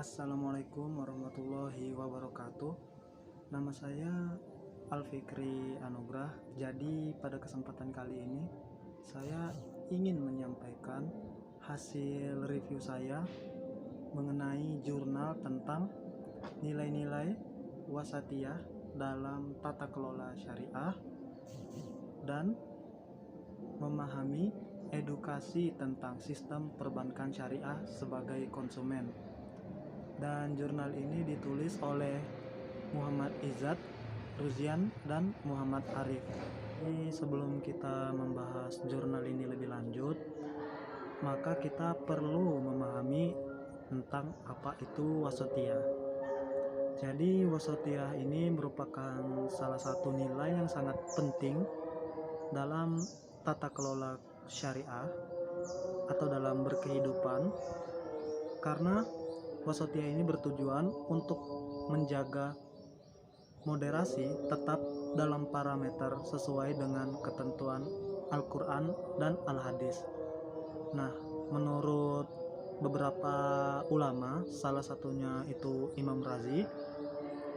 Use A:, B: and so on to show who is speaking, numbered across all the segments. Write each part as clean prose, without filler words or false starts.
A: Assalamualaikum warahmatullahi wabarakatuh. Nama saya Alfikri Anugrah. Jadi pada kesempatan kali ini saya ingin menyampaikan hasil review saya mengenai jurnal tentang nilai-nilai wasatiyah dalam tata kelola syariah dan memahami edukasi tentang sistem perbankan syariah sebagai konsumen. Dan jurnal ini ditulis oleh Muhammad Izzat, Ruzian, dan Muhammad Arif. Jadi sebelum kita membahas jurnal ini lebih lanjut, maka kita perlu memahami tentang apa itu wasatiyah. Jadi wasatiyah ini merupakan salah satu nilai yang sangat penting dalam tata kelola syariah atau dalam berkehidupan, karena wasatiyah ini bertujuan untuk menjaga moderasi tetap dalam parameter sesuai dengan ketentuan Al-Quran dan Al-Hadis. Nah, menurut beberapa ulama, salah satunya itu Imam Razi,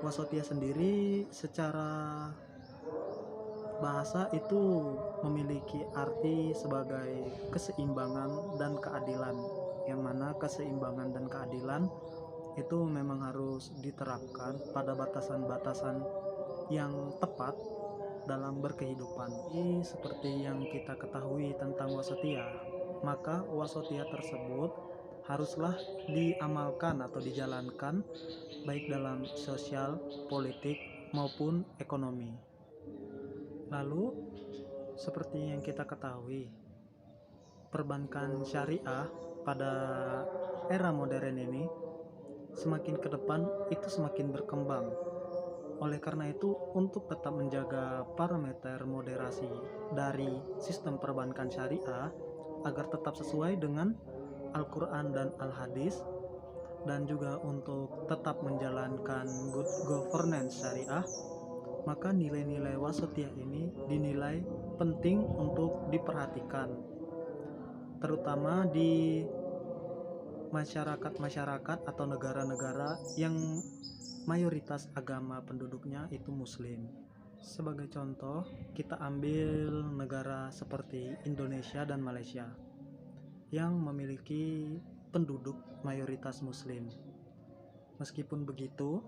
A: wasatiyah sendiri secara bahasa itu memiliki arti sebagai keseimbangan dan keadilan, yang mana keseimbangan dan keadilan itu memang harus diterapkan pada batasan-batasan yang tepat dalam berkehidupan. Jadi seperti yang kita ketahui tentang wasatiyah, maka wasatiyah tersebut haruslah diamalkan atau dijalankan baik dalam sosial, politik, maupun ekonomi. Lalu seperti yang kita ketahui, perbankan syariah pada era modern ini semakin ke depan itu semakin berkembang. Oleh karena itu, untuk tetap menjaga parameter moderasi dari sistem perbankan syariah agar tetap sesuai dengan Al-Quran dan Al-Hadis, dan juga untuk tetap menjalankan good governance syariah, maka nilai-nilai wasatiyah ini dinilai penting untuk diperhatikan, terutama di masyarakat-masyarakat atau negara-negara yang mayoritas agama penduduknya itu muslim. Sebagai contoh, kita ambil negara seperti Indonesia dan Malaysia yang memiliki penduduk mayoritas muslim. Meskipun begitu,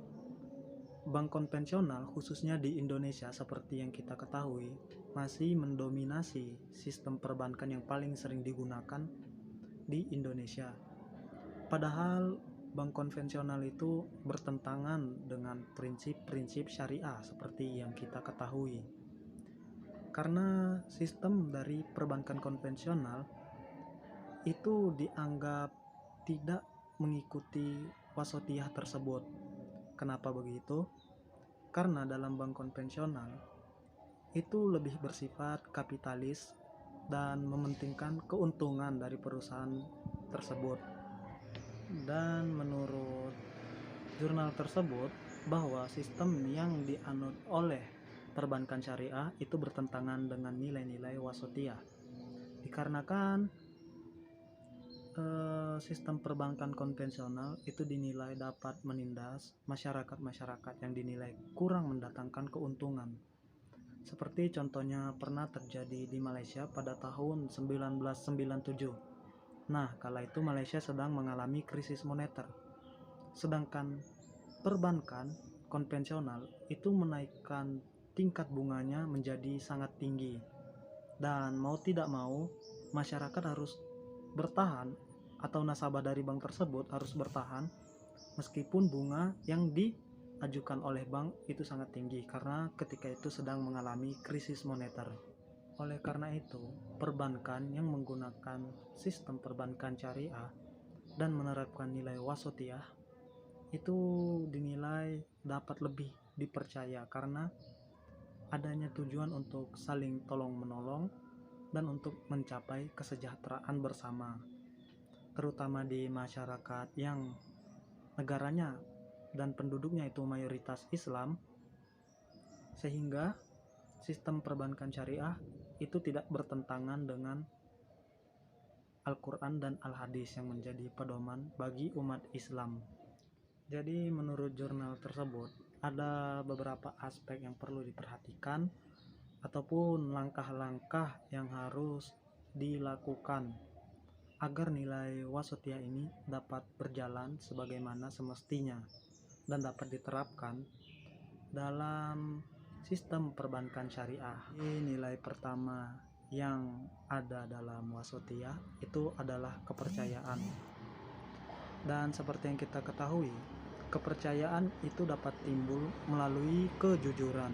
A: bank konvensional khususnya di Indonesia seperti yang kita ketahui masih mendominasi sistem perbankan yang paling sering digunakan di Indonesia. Padahal bank konvensional itu bertentangan dengan prinsip-prinsip syariah seperti yang kita ketahui. Karena sistem dari perbankan konvensional itu dianggap tidak mengikuti wasatiyah tersebut. Kenapa begitu? Karena dalam bank konvensional itu lebih bersifat kapitalis dan mementingkan keuntungan dari perusahaan tersebut. Dan menurut jurnal tersebut, bahwa sistem yang dianut oleh perbankan syariah itu bertentangan dengan nilai-nilai wasatiyah, dikarenakan sistem perbankan konvensional itu dinilai dapat menindas masyarakat-masyarakat yang dinilai kurang mendatangkan keuntungan. Seperti contohnya pernah terjadi di Malaysia pada tahun 1997. Nah, kala itu Malaysia sedang mengalami krisis moneter. Sedangkan perbankan konvensional itu menaikkan tingkat bunganya menjadi sangat tinggi. Dan mau tidak mau, masyarakat harus bertahan atau nasabah dari bank tersebut harus bertahan meskipun bunga yang diajukan oleh bank itu sangat tinggi karena ketika itu sedang mengalami krisis moneter. Oleh karena itu, perbankan yang menggunakan sistem perbankan syariah dan menerapkan nilai wasatiyah itu dinilai dapat lebih dipercaya karena adanya tujuan untuk saling tolong-menolong dan untuk mencapai kesejahteraan bersama, terutama di masyarakat yang negaranya dan penduduknya itu mayoritas Islam, sehingga sistem perbankan syariah itu tidak bertentangan dengan Al-Quran dan Al-Hadis yang menjadi pedoman bagi umat Islam. Jadi menurut jurnal tersebut, ada beberapa aspek yang perlu diperhatikan ataupun langkah-langkah yang harus dilakukan agar nilai Wasatiyah ini dapat berjalan sebagaimana semestinya dan dapat diterapkan dalam sistem perbankan syariah. Nilai pertama yang ada dalam Wasatiyah itu adalah kepercayaan. Dan seperti yang kita ketahui, kepercayaan itu dapat timbul melalui kejujuran.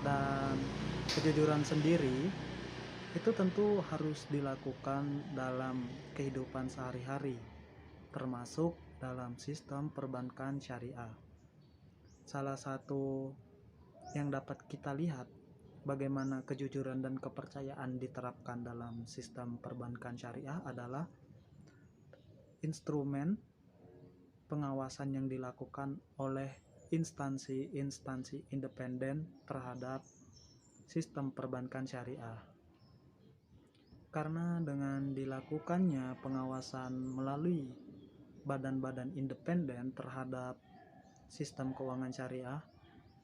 A: Dan kejujuran sendiri itu tentu harus dilakukan dalam kehidupan sehari-hari, termasuk dalam sistem perbankan syariah. Salah satu yang dapat kita lihat bagaimana kejujuran dan kepercayaan diterapkan dalam sistem perbankan syariah adalah instrumen pengawasan yang dilakukan oleh instansi-instansi independen terhadap sistem perbankan syariah. Karena dengan dilakukannya pengawasan melalui badan-badan independen terhadap sistem keuangan syariah,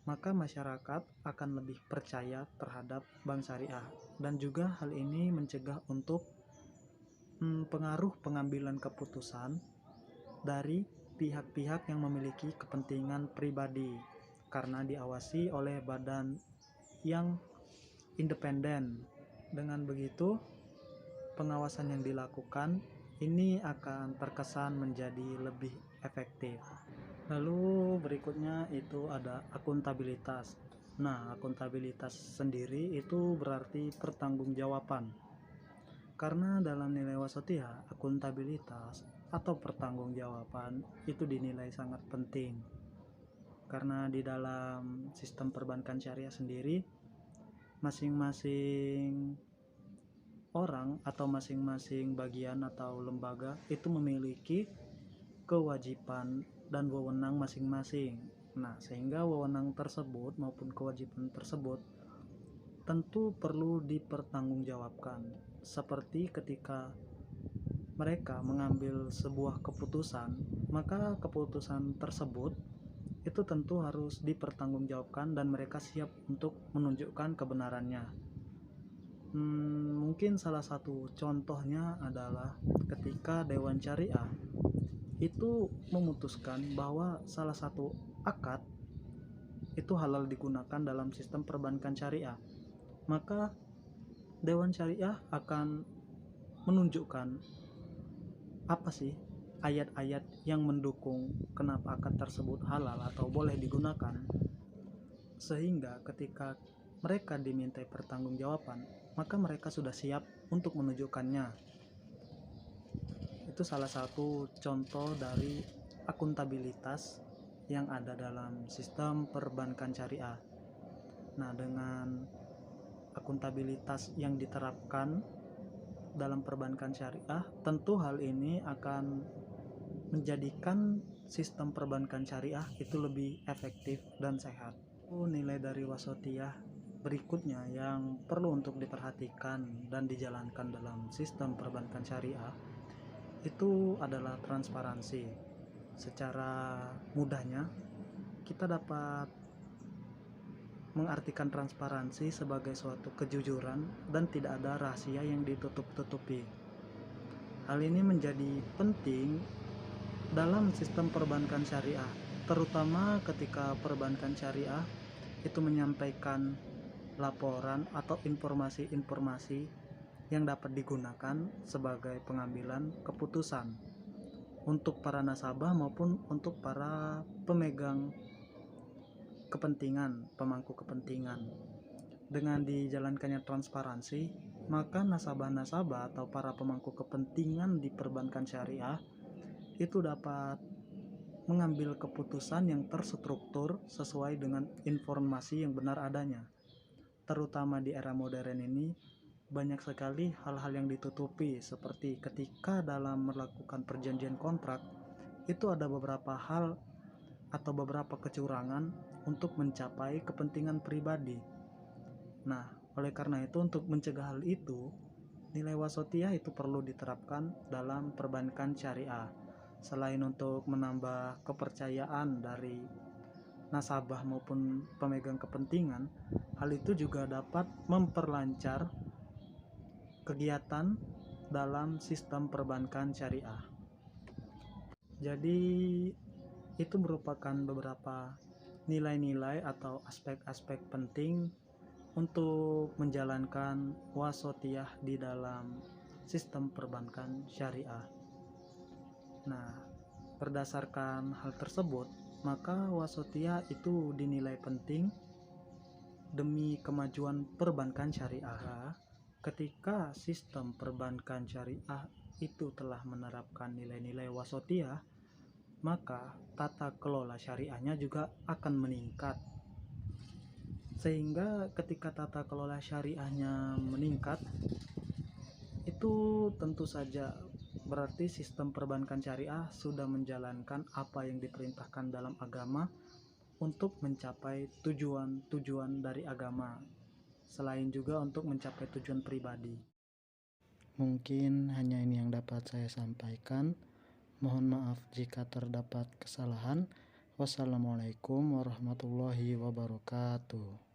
A: maka masyarakat akan lebih percaya terhadap bank syariah, dan juga hal ini mencegah untuk pengaruh pengambilan keputusan dari pihak-pihak yang memiliki kepentingan pribadi karena diawasi oleh badan yang independen. Dengan begitu, pengawasan yang dilakukan ini akan terkesan menjadi lebih efektif. Lalu berikutnya itu ada akuntabilitas. Nah, akuntabilitas sendiri itu berarti pertanggungjawaban. Karena dalam nilai Wasatiyah, akuntabilitas atau pertanggungjawaban itu dinilai sangat penting. Karena di dalam sistem perbankan syariah sendiri, masing-masing orang atau masing-masing bagian atau lembaga itu memiliki kewajiban dan wewenang masing-masing. Nah, sehingga wewenang tersebut maupun kewajiban tersebut tentu perlu dipertanggungjawabkan. Seperti ketika mereka mengambil sebuah keputusan, maka keputusan tersebut itu tentu harus dipertanggungjawabkan dan mereka siap untuk menunjukkan kebenarannya. Mungkin salah satu contohnya adalah ketika Dewan Syariah itu memutuskan bahwa salah satu akad itu halal digunakan dalam sistem perbankan syariah, maka Dewan Syariah akan menunjukkan apa sih ayat-ayat yang mendukung kenapa akad tersebut halal atau boleh digunakan, sehingga ketika mereka dimintai pertanggungjawaban, maka mereka sudah siap untuk menunjukkannya. Itu salah satu contoh dari akuntabilitas yang ada dalam sistem perbankan syariah. Nah, dengan akuntabilitas yang diterapkan dalam perbankan syariah, tentu hal ini akan menjadikan sistem perbankan syariah itu lebih efektif dan sehat. Nilai dari Wasatiyah berikutnya yang perlu untuk diperhatikan dan dijalankan dalam sistem perbankan syariah itu adalah transparansi. Secara mudahnya kita dapat mengartikan transparansi sebagai suatu kejujuran dan tidak ada rahasia yang ditutup-tutupi. Hal ini menjadi penting dalam sistem perbankan syariah, terutama ketika perbankan syariah itu menyampaikan laporan atau informasi-informasi yang dapat digunakan sebagai pengambilan keputusan untuk para nasabah maupun untuk para pemegang kepentingan, pemangku kepentingan. Dengan dijalankannya transparansi, maka nasabah-nasabah atau para pemangku kepentingan di perbankan syariah itu dapat mengambil keputusan yang terstruktur sesuai dengan informasi yang benar adanya. Terutama di era modern ini, banyak sekali hal-hal yang ditutupi, seperti ketika dalam melakukan perjanjian kontrak itu ada beberapa hal atau beberapa kecurangan untuk mencapai kepentingan pribadi. Nah, oleh karena itu untuk mencegah hal itu, nilai Wasatiyah itu perlu diterapkan dalam perbankan syariah. Selain untuk menambah kepercayaan dari nasabah maupun pemegang kepentingan, hal itu juga dapat memperlancar kegiatan dalam sistem perbankan syariah. Jadi itu merupakan beberapa nilai-nilai atau aspek-aspek penting untuk menjalankan wasotiyah di dalam sistem perbankan syariah. Nah, berdasarkan hal tersebut, maka wasotiyah itu dinilai penting demi kemajuan perbankan syariah. Ketika sistem perbankan syariah itu telah menerapkan nilai-nilai wasotiyah, maka tata kelola syariahnya juga akan meningkat. Sehingga ketika tata kelola syariahnya meningkat, itu tentu saja berarti sistem perbankan syariah sudah menjalankan apa yang diperintahkan dalam agama untuk mencapai tujuan-tujuan dari agama, selain juga untuk mencapai tujuan pribadi. Mungkin hanya ini yang dapat saya sampaikan. Mohon maaf jika terdapat kesalahan. Wassalamualaikum warahmatullahi wabarakatuh.